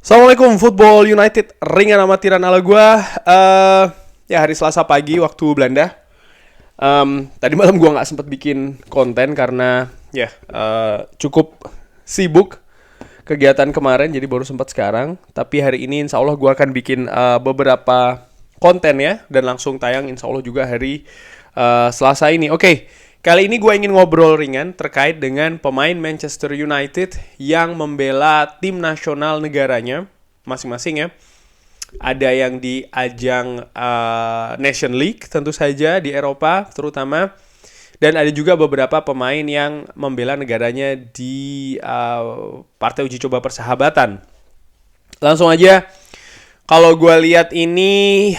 Assalamualaikum Football United, ringan amatiran ala gue. Ya hari Selasa pagi waktu Belanda. Tadi malam gue nggak sempat bikin konten karena cukup sibuk kegiatan kemarin, jadi baru sempat sekarang. Tapi hari ini insya Allah gue akan bikin beberapa konten ya, dan langsung tayang insya Allah juga hari Selasa ini. Oke. Kali ini gue ingin ngobrol ringan terkait dengan pemain Manchester United yang membela tim nasional negaranya masing-masing ya. Ada yang di ajang Nation League tentu saja di Eropa terutama. Dan ada juga beberapa pemain yang membela negaranya di partai uji coba persahabatan. Langsung aja, kalau gue lihat ini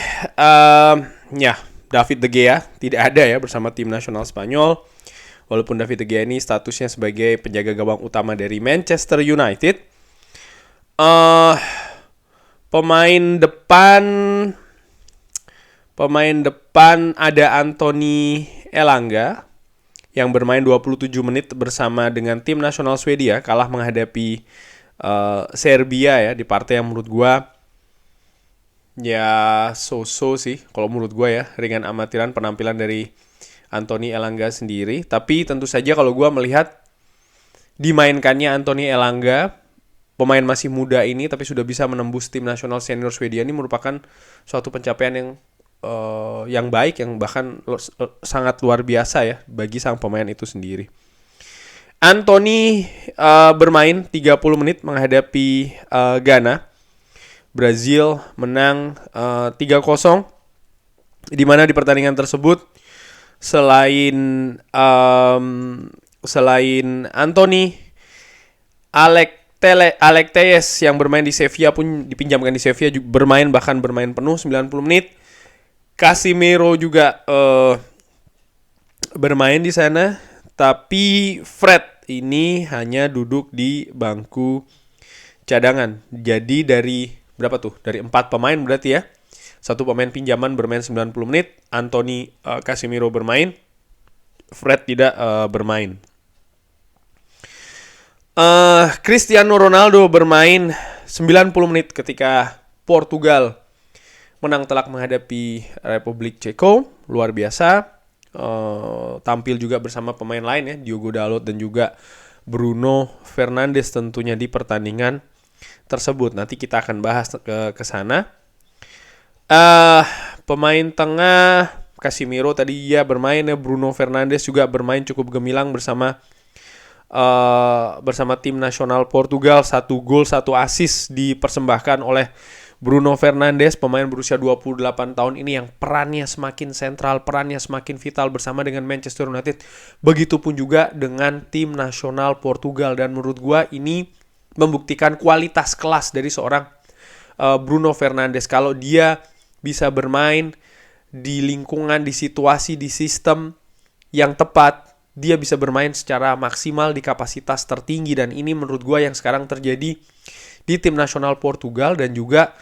David De Gea tidak ada ya bersama tim nasional Spanyol. Walaupun David De Gea ini statusnya sebagai penjaga gawang utama dari Manchester United. Pemain depan ada Anthony Elanga yang bermain 27 menit bersama dengan tim nasional Swedia, kalah menghadapi Serbia ya di partai yang menurut gua ya so-so sih kalau menurut gue ya, ringan amatiran penampilan dari Anthony Elanga sendiri. Tapi tentu saja kalau gue melihat dimainkannya Anthony Elanga, pemain masih muda ini tapi sudah bisa menembus tim nasional senior Swedia, ini merupakan suatu pencapaian yang baik, yang bahkan sangat luar biasa ya bagi sang pemain itu sendiri. Anthony bermain 30 menit menghadapi Ghana. Brazil menang 3-0, di mana di pertandingan tersebut selain Anthony, Alex Telles yang bermain di Sevilla pun dipinjamkan di Sevilla, bermain penuh 90 menit. Casemiro juga bermain di sana, tapi Fred ini hanya duduk di bangku cadangan. Jadi dari berapa tuh? Dari 4 pemain berarti ya. Satu pemain pinjaman bermain 90 menit, Anthony Casemiro bermain, Fred tidak bermain. Cristiano Ronaldo bermain 90 menit ketika Portugal menang telak menghadapi Republik Ceko, luar biasa. Tampil juga bersama pemain lain ya, Diogo Dalot dan juga Bruno Fernandes tentunya di pertandingan tersebut. Nanti kita akan bahas ke sana. Pemain tengah Casemiro tadi ya bermain ya, Bruno Fernandes juga bermain cukup gemilang bersama tim nasional Portugal. 1 gol 1 assist dipersembahkan oleh Bruno Fernandes, pemain berusia 28 tahun ini yang perannya semakin sentral, perannya semakin vital bersama dengan Manchester United. Begitupun juga dengan tim nasional Portugal, dan menurut gua ini membuktikan kualitas kelas dari seorang Bruno Fernandes. Kalau dia bisa bermain di lingkungan, di situasi, di sistem yang tepat, dia bisa bermain secara maksimal di kapasitas tertinggi. Dan ini menurut gue yang sekarang terjadi di tim nasional Portugal dan juga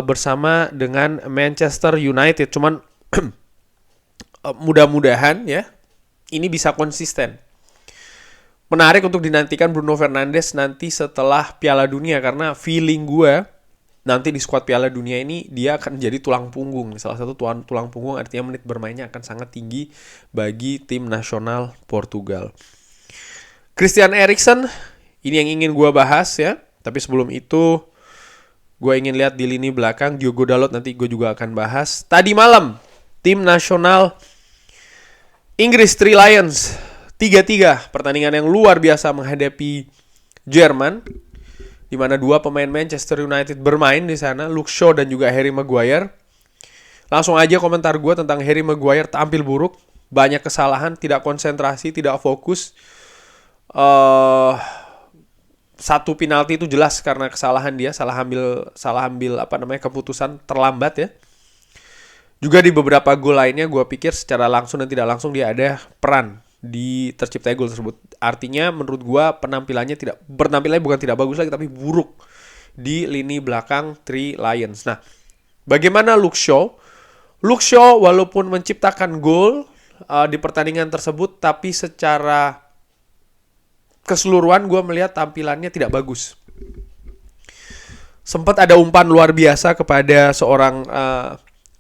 bersama dengan Manchester United. Cuman mudah-mudahan ya ini bisa konsisten. Menarik untuk dinantikan Bruno Fernandes nanti setelah Piala Dunia, karena feeling gue nanti di skuad Piala Dunia ini dia akan jadi tulang punggung. Salah satu tulang punggung, artinya menit bermainnya akan sangat tinggi bagi tim nasional Portugal. Christian Eriksen, ini yang ingin gue bahas ya. Tapi sebelum itu gue ingin lihat di lini belakang Diogo Dalot, nanti gue juga akan bahas. Tadi malam tim nasional Inggris Three Lions 3-3, pertandingan yang luar biasa menghadapi Jerman, di mana 2 pemain Manchester United bermain di sana, Luke Shaw dan juga Harry Maguire. Langsung aja komentar gue tentang Harry Maguire, tampil buruk, banyak kesalahan, tidak konsentrasi, tidak fokus. Satu penalti itu jelas karena kesalahan dia, salah ambil keputusan terlambat ya. Juga di beberapa gol lainnya gue pikir secara langsung dan tidak langsung dia ada peran di terciptanya gol tersebut. Artinya menurut gue penampilannya bukan tidak bagus lagi, tapi buruk di lini belakang Three Lions. Nah, bagaimana Luke Shaw? Luke Shaw walaupun menciptakan gol di pertandingan tersebut, tapi secara keseluruhan gue melihat tampilannya tidak bagus. sempat ada umpan luar biasa kepada seorang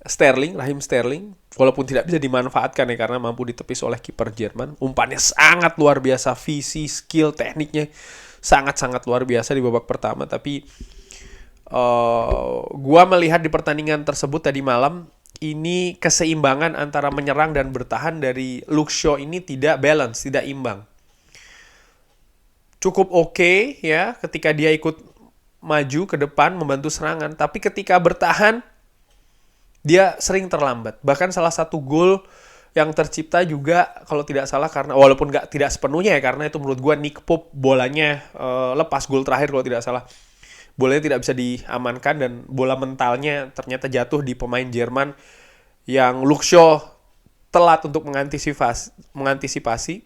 Raheem Sterling, walaupun tidak bisa dimanfaatkan ya karena mampu ditepis oleh kiper Jerman. Umpannya sangat luar biasa, visi, skill, tekniknya sangat-sangat luar biasa di babak pertama. Tapi gua melihat di pertandingan tersebut tadi malam, ini keseimbangan antara menyerang dan bertahan dari Luke Shaw ini tidak balance, tidak imbang. Cukup oke ya ketika dia ikut maju ke depan membantu serangan, tapi ketika bertahan dia sering terlambat. Bahkan salah satu gol yang tercipta juga kalau tidak salah karena walaupun tidak sepenuhnya ya, karena itu menurut gua Nick Pope bolanya lepas gol terakhir kalau tidak salah. Bolanya tidak bisa diamankan dan bola mentalnya ternyata jatuh di pemain Jerman yang Luke Shaw telat untuk mengantisipasi.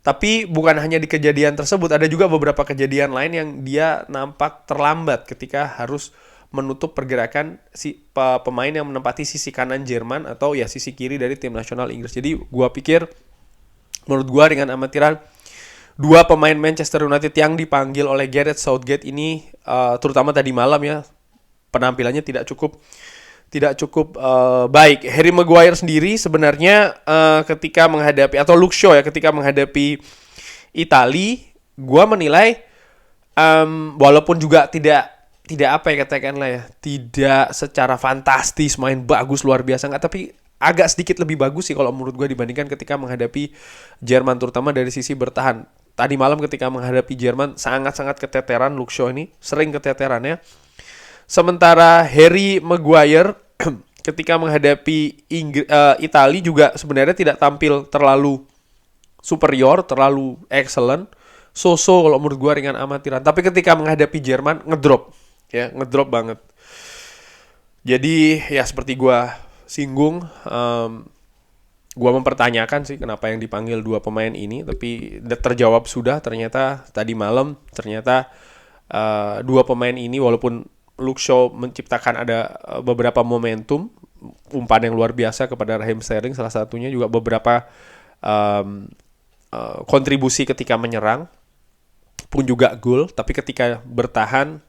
Tapi bukan hanya di kejadian tersebut, ada juga beberapa kejadian lain yang dia nampak terlambat ketika harus menutup pergerakan si pemain yang menempati sisi kanan Jerman atau ya sisi kiri dari tim nasional Inggris. Jadi gua pikir, menurut gua dengan amatiran, dua pemain Manchester United yang dipanggil oleh Gareth Southgate ini, terutama tadi malam ya, penampilannya tidak cukup baik. Harry Maguire sendiri sebenarnya ketika menghadapi, atau Luke Shaw ya, ketika menghadapi Italia, gue menilai walaupun juga tidak apa ya katakanlah ya, tidak secara fantastis main bagus luar biasa nggak, tapi agak sedikit lebih bagus sih kalau menurut gue dibandingkan ketika menghadapi Jerman, terutama dari sisi bertahan. Tadi malam ketika menghadapi Jerman sangat-sangat keteteran Luke Shaw ini, sering keteterannya. Sementara Harry Maguire ketika menghadapi Italia juga sebenarnya tidak tampil terlalu superior, terlalu excellent. So-so kalau menurut gue ringan amatiran. Tapi ketika menghadapi Jerman ngedrop banget. Jadi ya seperti gue singgung, gue mempertanyakan sih kenapa yang dipanggil dua pemain ini, tapi terjawab sudah ternyata tadi malam. Ternyata dua pemain ini walaupun Luke Shaw menciptakan ada beberapa momentum, umpan yang luar biasa kepada Raheem Sterling salah satunya, juga beberapa kontribusi ketika menyerang pun juga gol, tapi ketika bertahan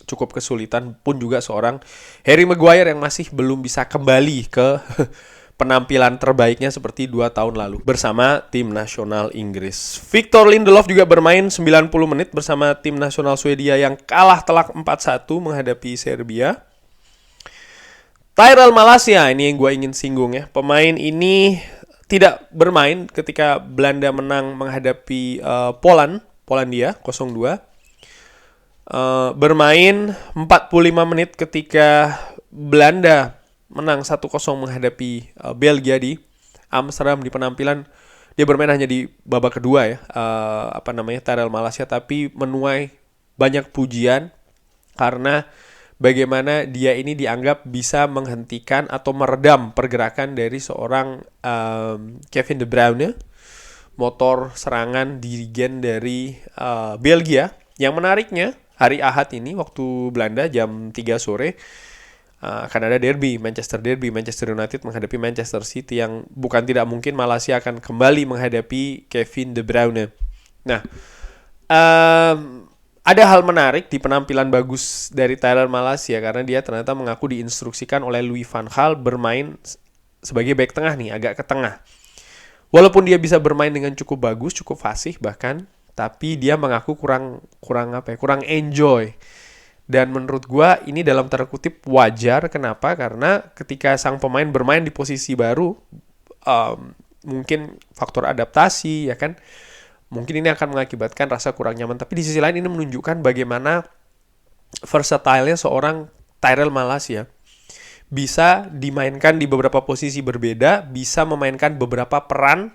cukup kesulitan, pun juga seorang Harry Maguire yang masih belum bisa kembali ke penampilan terbaiknya seperti 2 tahun lalu bersama tim nasional Inggris. Victor Lindelof juga bermain 90 menit bersama tim nasional Swedia yang kalah telak 4-1 menghadapi Serbia. Tyrell Malacia ini yang gue ingin singgung ya. Pemain ini tidak bermain ketika Belanda menang menghadapi Polandia 0-2. Bermain 45 menit ketika Belanda menang 1-0 menghadapi Belgia di Amsterdam. Di penampilan dia bermain hanya di babak kedua ya, Tyrell Malacia, tapi menuai banyak pujian karena bagaimana dia ini dianggap bisa menghentikan atau meredam pergerakan dari seorang Kevin De Bruyne, motor serangan dirigen dari Belgia. Yang menariknya, hari Ahad ini waktu Belanda jam 3 sore akan ada Manchester United menghadapi Manchester City, yang bukan tidak mungkin Malacia akan kembali menghadapi Kevin De Bruyne. Nah, ada hal menarik di penampilan bagus dari Tyrell Malacia karena dia ternyata mengaku diinstruksikan oleh Louis van Gaal bermain sebagai back tengah nih, agak ke tengah. Walaupun dia bisa bermain dengan cukup bagus, cukup fasih bahkan, tapi dia mengaku kurang enjoy. Dan menurut gue ini dalam tanda kutip wajar. Kenapa? Karena ketika sang pemain bermain di posisi baru, mungkin faktor adaptasi ya kan, mungkin ini akan mengakibatkan rasa kurang nyaman. Tapi di sisi lain ini menunjukkan bagaimana versatile-nya seorang Tyrell Malacia. Bisa dimainkan di beberapa posisi berbeda, bisa memainkan beberapa peran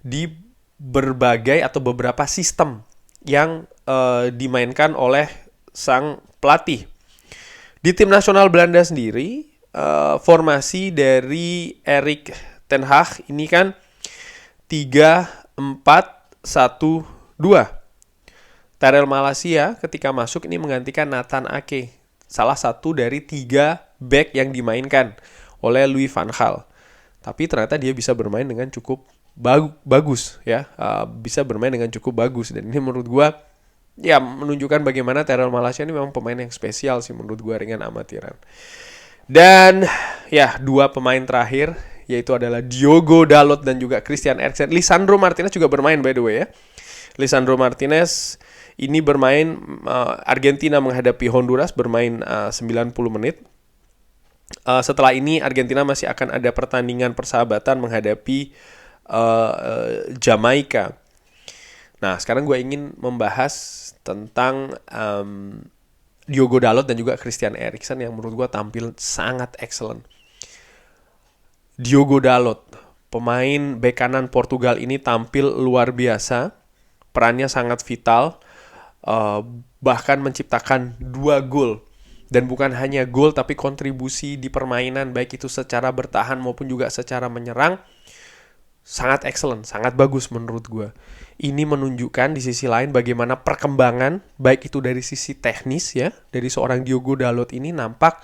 di berbagai atau beberapa sistem yang dimainkan oleh sang pelatih. Di tim nasional Belanda sendiri, formasi dari Erik ten Hag ini kan 3-4-1-2. Tyrell Malacia ketika masuk ini menggantikan Nathan Ake, salah satu dari 3 back yang dimainkan oleh Louis van Gaal. Tapi ternyata dia bisa bermain dengan cukup bagus ya, bisa bermain dengan cukup bagus. Dan ini menurut gue ya menunjukkan bagaimana Tyrell Malacia ini memang pemain yang spesial sih menurut gue ringan amatiran. Dan ya dua pemain terakhir yaitu adalah Diogo Dalot dan juga Christian Eriksen. Lisandro Martinez juga bermain by the way ya. Lisandro Martinez ini bermain Argentina menghadapi Honduras bermain 90 menit. Setelah ini Argentina masih akan ada pertandingan persahabatan menghadapi Jamaika. Nah, sekarang gue ingin membahas tentang Diogo Dalot dan juga Christian Eriksen yang menurut gue tampil sangat excellent. Diogo Dalot, pemain bek kanan Portugal ini tampil luar biasa. Perannya sangat vital, bahkan menciptakan 2 gol. Dan bukan hanya gol, tapi kontribusi di permainan, baik itu secara bertahan maupun juga secara menyerang, sangat excellent, sangat bagus menurut gue. Ini menunjukkan di sisi lain bagaimana perkembangan, baik itu dari sisi teknis ya, dari seorang Diogo Dalot ini nampak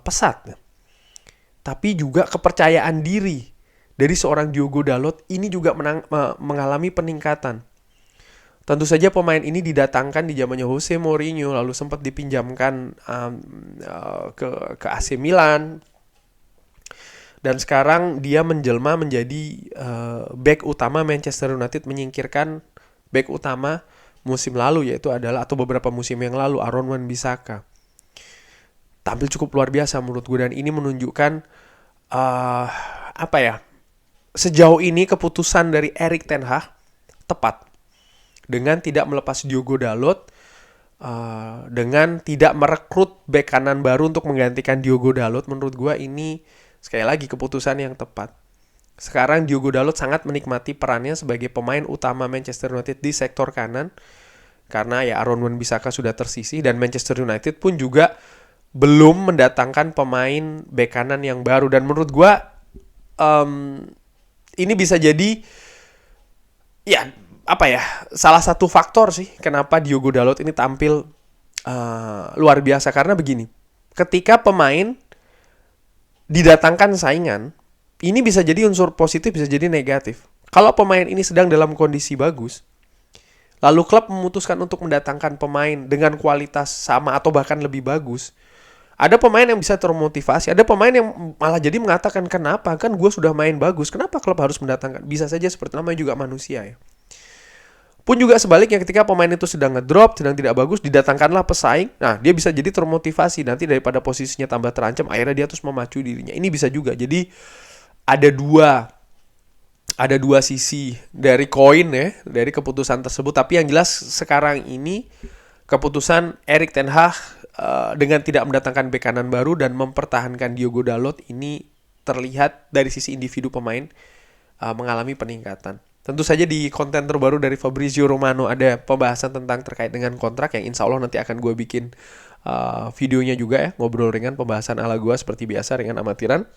pesat. Tapi juga kepercayaan diri dari seorang Diogo Dalot ini juga mengalami peningkatan. Tentu saja pemain ini didatangkan di zamannya Jose Mourinho, lalu sempat dipinjamkan ke AC Milan. Dan sekarang dia menjelma menjadi bek utama Manchester United, menyingkirkan bek utama musim lalu, yaitu adalah atau beberapa musim yang lalu Aaron Wan-Bissaka. Tampil cukup luar biasa menurut gue, dan ini menunjukkan sejauh ini keputusan dari Erik ten Hag tepat dengan tidak melepas Diogo Dalot, dengan tidak merekrut bek kanan baru untuk menggantikan Diogo Dalot. Menurut gue ini sekali lagi keputusan yang tepat. Sekarang Diogo Dalot sangat menikmati perannya sebagai pemain utama Manchester United di sektor kanan, karena ya Aaron Wan-Bissaka sudah tersisih, dan Manchester United pun juga belum mendatangkan pemain bek kanan yang baru. Dan menurut gue ini bisa jadi salah satu faktor sih kenapa Diogo Dalot ini tampil luar biasa. Karena begini, ketika pemain didatangkan saingan, ini bisa jadi unsur positif, bisa jadi negatif. Kalau pemain ini sedang dalam kondisi bagus, lalu klub memutuskan untuk mendatangkan pemain dengan kualitas sama atau bahkan lebih bagus, ada pemain yang bisa termotivasi, ada pemain yang malah jadi mengatakan, kenapa, kan gue sudah main bagus, kenapa klub harus mendatangkan? Bisa saja seperti namanya juga manusia ya. Pun juga sebaliknya, ketika pemain itu sedang ngedrop, sedang tidak bagus, didatangkanlah pesaing, nah dia bisa jadi termotivasi, nanti daripada posisinya tambah terancam, akhirnya dia terus memacu dirinya. Ini bisa juga, jadi ada dua sisi dari koin ya, dari keputusan tersebut. Tapi yang jelas sekarang ini keputusan Erik ten Hag dengan tidak mendatangkan bek kanan baru dan mempertahankan Diogo Dalot ini terlihat dari sisi individu pemain mengalami peningkatan. Tentu saja di konten terbaru dari Fabrizio Romano ada pembahasan tentang terkait dengan kontrak yang insya Allah nanti akan gue bikin videonya juga ya, ngobrol ringan, pembahasan ala gue seperti biasa, ringan amatiran.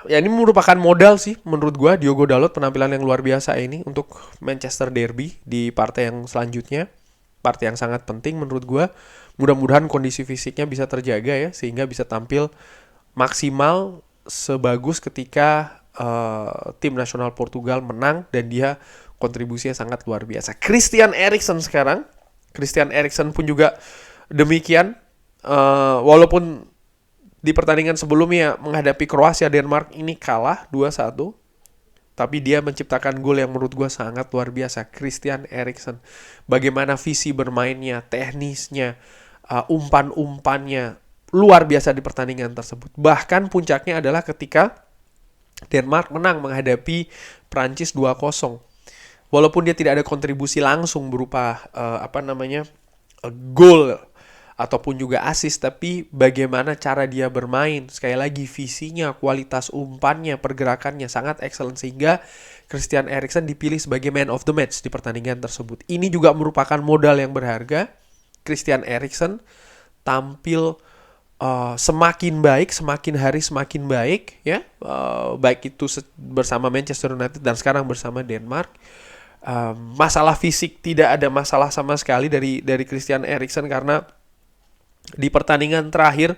Ya ini merupakan modal sih menurut gue, Diogo Dalot penampilan yang luar biasa ini untuk Manchester Derby di partai yang selanjutnya, partai yang sangat penting menurut gue. Mudah-mudahan kondisi fisiknya bisa terjaga ya, sehingga bisa tampil maksimal sebagus ketika tim nasional Portugal menang, dan dia kontribusinya sangat luar biasa. Christian Eriksen pun juga demikian, walaupun di pertandingan sebelumnya menghadapi Kroasia, Denmark ini kalah 2-1, tapi dia menciptakan gol yang menurut gue sangat luar biasa. Christian Eriksen, bagaimana visi bermainnya, teknisnya, umpan-umpannya luar biasa di pertandingan tersebut. Bahkan puncaknya adalah ketika Denmark menang menghadapi Prancis 2-0. Walaupun dia tidak ada kontribusi langsung berupa gol ataupun juga assist, tapi bagaimana cara dia bermain, sekali lagi visinya, kualitas umpannya, pergerakannya sangat excellent, sehingga Christian Eriksen dipilih sebagai man of the match di pertandingan tersebut. Ini juga merupakan modal yang berharga. Christian Eriksen tampil semakin baik, semakin hari semakin baik ya, baik itu bersama Manchester United dan sekarang bersama Denmark. Masalah fisik tidak ada masalah sama sekali dari Christian Eriksen, karena di pertandingan terakhir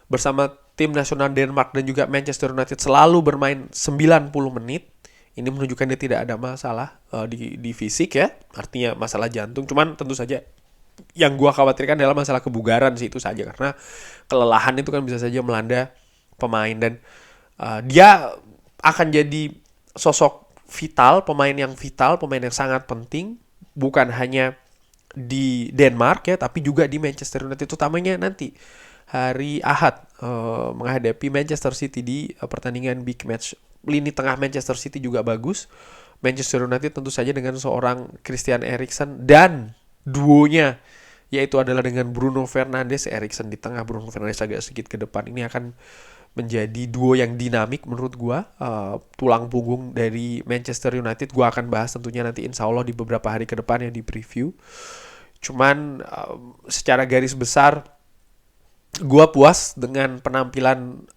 bersama tim nasional Denmark dan juga Manchester United selalu bermain 90 menit. Ini menunjukkan dia tidak ada masalah di fisik ya, artinya masalah jantung. Cuman tentu saja yang gua khawatirkan adalah masalah kebugaran sih, itu saja, karena kelelahan itu kan bisa saja melanda pemain, dan dia akan jadi sosok vital, pemain yang sangat penting, bukan hanya di Denmark ya, tapi juga di Manchester United, utamanya nanti hari Ahad menghadapi Manchester City di pertandingan big match. Lini tengah Manchester City juga bagus. Manchester United tentu saja dengan seorang Christian Eriksen dan duonya yaitu adalah dengan Bruno Fernandes. Eriksen di tengah, Bruno Fernandes agak sedikit ke depan. Ini akan menjadi duo yang dinamik menurut gua, tulang punggung dari Manchester United. Gua akan bahas tentunya nanti insya Allah di beberapa hari ke depan yang di preview. Cuman secara garis besar gua puas dengan penampilan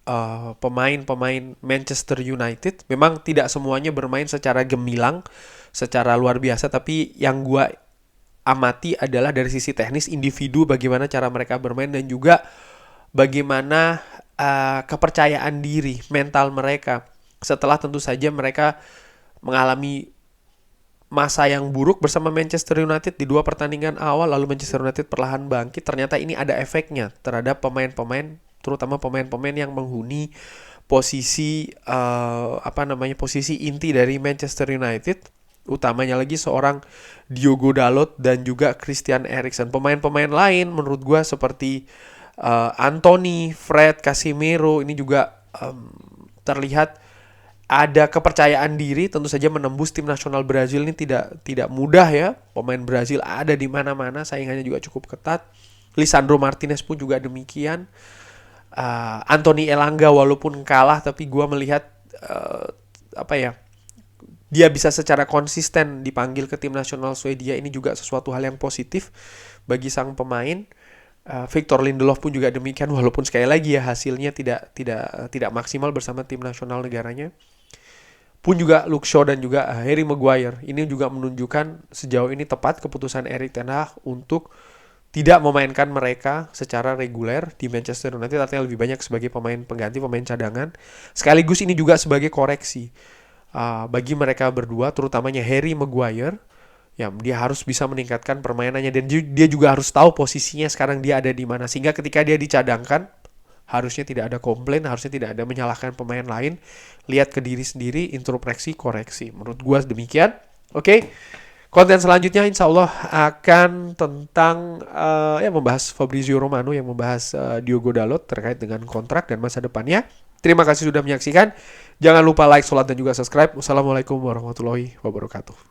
pemain-pemain Manchester United. Memang tidak semuanya bermain secara gemilang, secara luar biasa, tapi yang gua amati adalah dari sisi teknis individu, bagaimana cara mereka bermain, dan juga bagaimana kepercayaan diri, mental mereka. Setelah tentu saja mereka mengalami masa yang buruk bersama Manchester United di 2 pertandingan awal, lalu Manchester United perlahan bangkit. Ternyata ini ada efeknya terhadap pemain-pemain, terutama pemain-pemain yang menghuni posisi posisi inti dari Manchester United, utamanya lagi seorang Diogo Dalot dan juga Christian Eriksen. Pemain-pemain lain menurut gue seperti Anthony, Fred, Casemiro ini juga terlihat ada kepercayaan diri. Tentu saja menembus tim nasional Brazil ini tidak mudah ya. Pemain Brazil ada di mana-mana, saingannya juga cukup ketat. Lisandro Martinez pun juga demikian. Anthony Elanga walaupun kalah, tapi gue melihat dia bisa secara konsisten dipanggil ke tim nasional Swedia. Ini juga sesuatu hal yang positif bagi sang pemain. Victor Lindelof pun juga demikian, walaupun sekali lagi ya hasilnya tidak maksimal bersama tim nasional negaranya. Pun juga Luke Shaw dan juga Harry Maguire. Ini juga menunjukkan sejauh ini tepat keputusan Erik ten Hag untuk tidak memainkan mereka secara reguler di Manchester United, artinya lebih banyak sebagai pemain pengganti, pemain cadangan. Sekaligus ini juga sebagai koreksi bagi mereka berdua, terutamanya Harry Maguire. Ya, dia harus bisa meningkatkan permainannya, dan dia juga harus tahu posisinya sekarang dia ada di mana, sehingga ketika dia dicadangkan harusnya tidak ada komplain, harusnya tidak ada menyalahkan pemain lain. Lihat ke diri sendiri, introspeksi, koreksi. Menurut gua demikian. Oke. Konten selanjutnya insya Allah akan tentang membahas Fabrizio Romano yang membahas Diogo Dalot terkait dengan kontrak dan masa depannya. Terima kasih sudah menyaksikan. Jangan lupa like, sholat, dan juga subscribe. Wassalamualaikum warahmatullahi wabarakatuh.